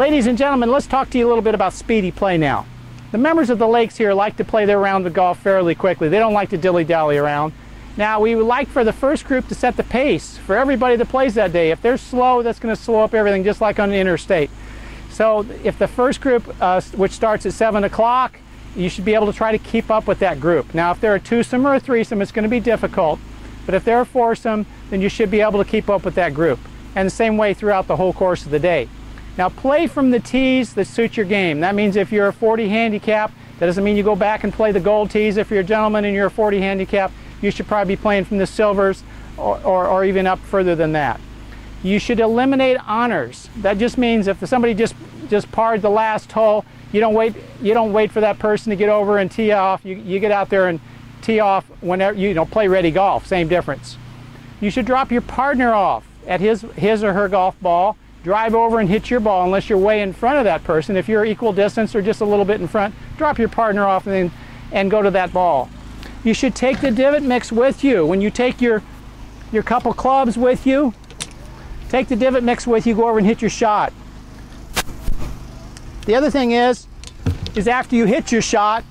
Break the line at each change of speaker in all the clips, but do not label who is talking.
Ladies and gentlemen, let's talk to you a little bit about speedy play now. The members of the lakes here like to play their round of golf fairly quickly. They don't like to dilly-dally around. Now, we would like for the first group to set the pace for everybody that plays that day. If they're slow, that's going to slow up everything, just like on the interstate. So if the first group, which starts at 7 o'clock, you should be able to try to keep up with that group. Now, if they're a twosome or a threesome, it's going to be difficult. But if they're a foursome, then you should be able to keep up with that group. And the same way throughout the whole course of the day. Now, play from the tees that suit your game. That means if you're a 40 handicap, that doesn't mean you go back and play the gold tees. If you're a gentleman and you're a 40 handicap, you should probably be playing from the silvers or even up further than that. You should eliminate honors. That just means if somebody just parred the last hole, you don't wait for that person to get over and tee off. You get out there and tee off whenever, play ready golf, same difference. You should drop your partner off at his or her golf ball, drive over and hit your ball unless you're way in front of that person. If you're equal distance or just a little bit in front, drop your partner off and go to that ball. You should take the divot mix with you. When you take your couple clubs with you, take the divot mix with you, go over and hit your shot. The other thing is after you hit your shot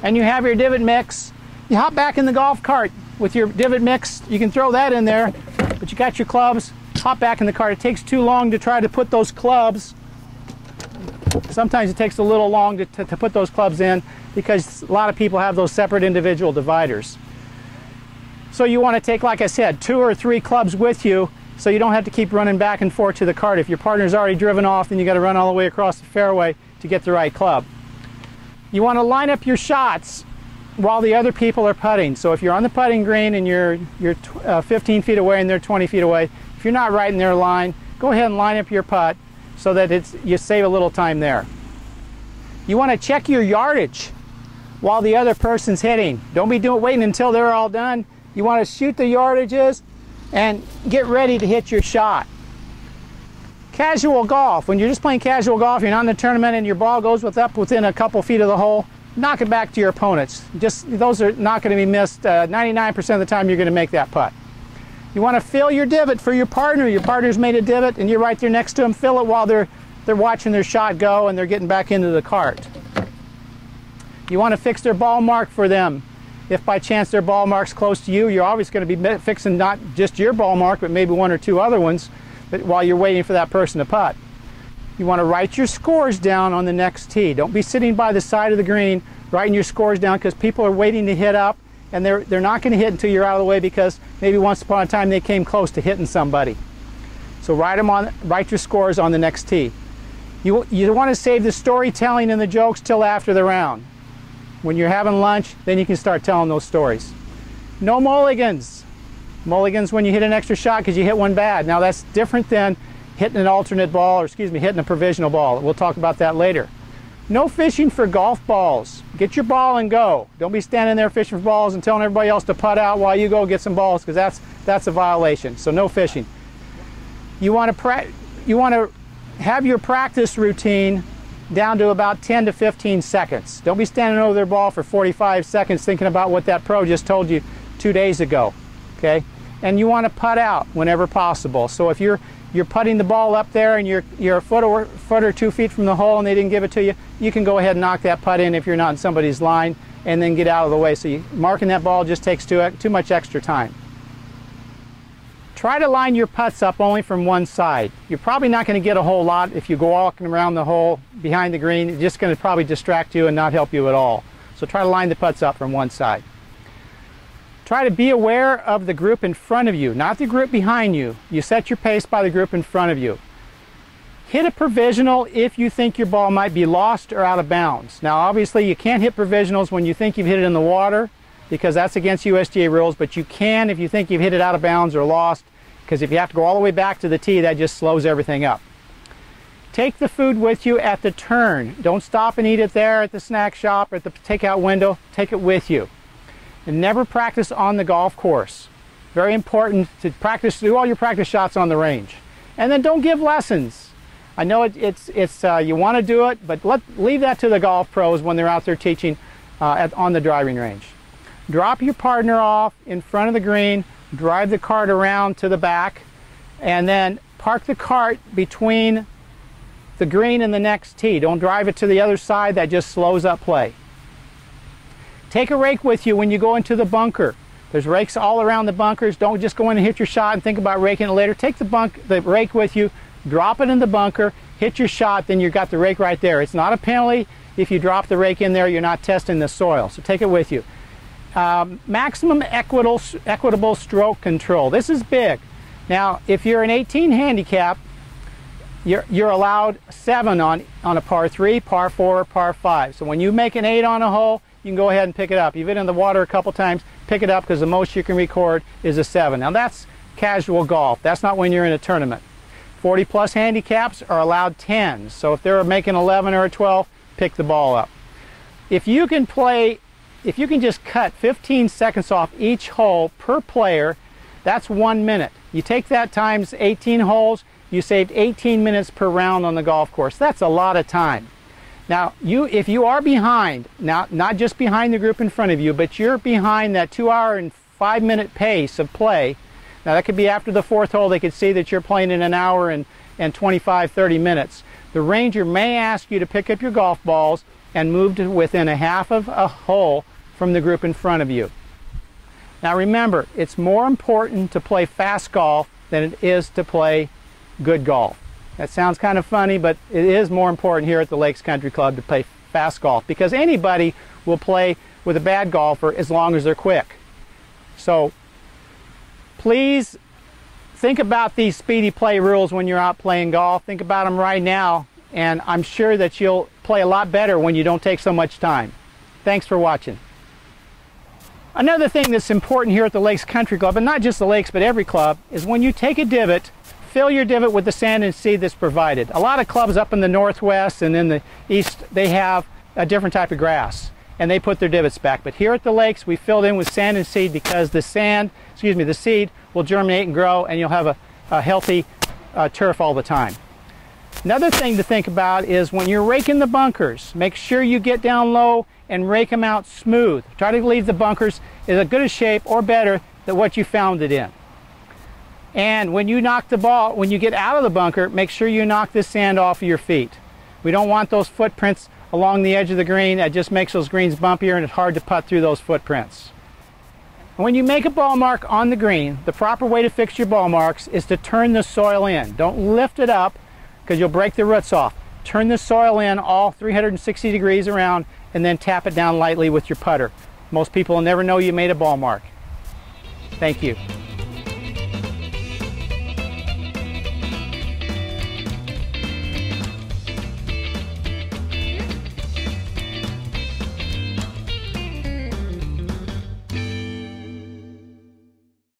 and you have your divot mix, you hop back in the golf cart with your divot mix. You can throw that in there, but you got your clubs, hop back in the cart. It takes too long to try to put those clubs. Sometimes it takes a little long to put those clubs in because a lot of people have those separate individual dividers. So you want to take, like I said, 2 or 3 clubs with you so you don't have to keep running back and forth to the cart. If your partner's already driven off, then you got to run all the way across the fairway to get the right club. You want to line up your shots while the other people are putting. So if you're on the putting green and you're 15 feet away and they're 20 feet away, if you're not right in their line, go ahead and line up your putt so that you save a little time there. You want to check your yardage while the other person's hitting. Don't be waiting until they're all done. You want to shoot the yardages and get ready to hit your shot. Casual golf, when you're just playing casual golf, you're not in the tournament and your ball goes up within a couple feet of the hole, knock it back to your opponents. Those are not going to be missed. 99% of the time you're going to make that putt. You want to fill your divot for your partner. Your partner's made a divot and you're right there next to them. Fill it while they're watching their shot go and they're getting back into the cart. You want to fix their ball mark for them. If by chance their ball mark's close to you, you're always going to be fixing not just your ball mark, but maybe 1 or 2 other ones while you're waiting for that person to putt. You want to write your scores down on the next tee. Don't be sitting by the side of the green writing your scores down because people are waiting to hit up and they're not going to hit until you're out of the way because maybe once upon a time they came close to hitting somebody. So write your scores on the next tee. You want to save the storytelling and the jokes till after the round. When you're having lunch, then you can start telling those stories. No mulligans. Mulligans when you hit an extra shot because you hit one bad. Now that's different than hitting an alternate ball, or excuse me, hitting a provisional ball. We'll talk about that later. No fishing for golf balls. Get your ball and go. Don't be standing there fishing for balls and telling everybody else to putt out while you go get some balls because that's a violation. So no fishing. You want to have your practice routine down to about 10 to 15 seconds. Don't be standing over their ball for 45 seconds thinking about what that pro just told you 2 days ago. Okay? And you want to putt out whenever possible. So if you're putting the ball up there and you're a foot or 2 feet from the hole and they didn't give it to you, you can go ahead and knock that putt in if you're not in somebody's line and then get out of the way. So marking that ball just takes too much extra time. Try to line your putts up only from one side. You're probably not going to get a whole lot if you go walking around the hole behind the green. It's just going to probably distract you and not help you at all. So try to line the putts up from one side. Try to be aware of the group in front of you, not the group behind you. You set your pace by the group in front of you. Hit a provisional if you think your ball might be lost or out of bounds. Now obviously you can't hit provisionals when you think you've hit it in the water because that's against USGA rules, but you can if you think you've hit it out of bounds or lost, because if you have to go all the way back to the tee, that just slows everything up. Take the food with you at the turn. Don't stop and eat it there at the snack shop or at the takeout window. Take it with you. And never practice on the golf course. Very important to do all your practice shots on the range. And then don't give lessons. I know you want to do it, but leave that to the golf pros when they're out there teaching on the driving range. Drop your partner off in front of the green, drive the cart around to the back, and then park the cart between the green and the next tee. Don't drive it to the other side. That just slows up play. Take a rake with you when you go into the bunker. There's rakes all around the bunkers. Don't just go in and hit your shot and think about raking it later. Take the rake with you, drop it in the bunker, hit your shot, then you've got the rake right there. It's not a penalty if you drop the rake in there. You're not testing the soil, so take it with you. Maximum equitable stroke control. This is big. Now, if you're an 18 handicap, you're allowed 7 on a par 3, par 4, or par 5. So when you make an 8 on a hole, you can go ahead and pick it up. You've been in the water a couple times, pick it up, because the most you can record is a 7. Now that's casual golf. That's not when you're in a tournament. 40 plus handicaps are allowed 10s. So if they're making 11 or a 12, pick the ball up. If you can just cut 15 seconds off each hole per player, that's 1 minute. You take that times 18 holes, you saved 18 minutes per round on the golf course. That's a lot of time. Now, if you are behind, now not just behind the group in front of you, but you're behind that 2 hour and 5 minute pace of play. Now that could be after the 4th hole. They could see that you're playing in an hour and 25, 30 minutes. The ranger may ask you to pick up your golf balls and move to within a half of a hole from the group in front of you. Now remember, it's more important to play fast golf than it is to play good golf. That sounds kind of funny, but it is more important here at the Lakes Country Club to play fast golf, because anybody will play with a bad golfer as long as they're quick. So please think about these speedy play rules when you're out playing golf. Think about them right now, and I'm sure that you'll play a lot better when you don't take so much time. Thanks for watching. Another thing that's important here at the Lakes Country Club, and not just the Lakes but every club, is when you take a divot, fill your divot with the sand and seed that's provided. A lot of clubs up in the Northwest and in the East, they have a different type of grass and they put their divots back. But here at the Lakes, we filled in with sand and seed because the seed will germinate and grow, and you'll have a healthy turf all the time. Another thing to think about is when you're raking the bunkers, make sure you get down low and rake them out smooth. Try to leave the bunkers in as good a shape or better than what you found it in. And when you knock the ball, when you get out of the bunker, make sure you knock this sand off of your feet. We don't want those footprints along the edge of the green. That just makes those greens bumpier and it's hard to putt through those footprints. And when you make a ball mark on the green, the proper way to fix your ball marks is to turn the soil in. Don't lift it up because you'll break the roots off. Turn the soil in all 360 degrees around and then tap it down lightly with your putter. Most people will never know you made a ball mark. Thank you.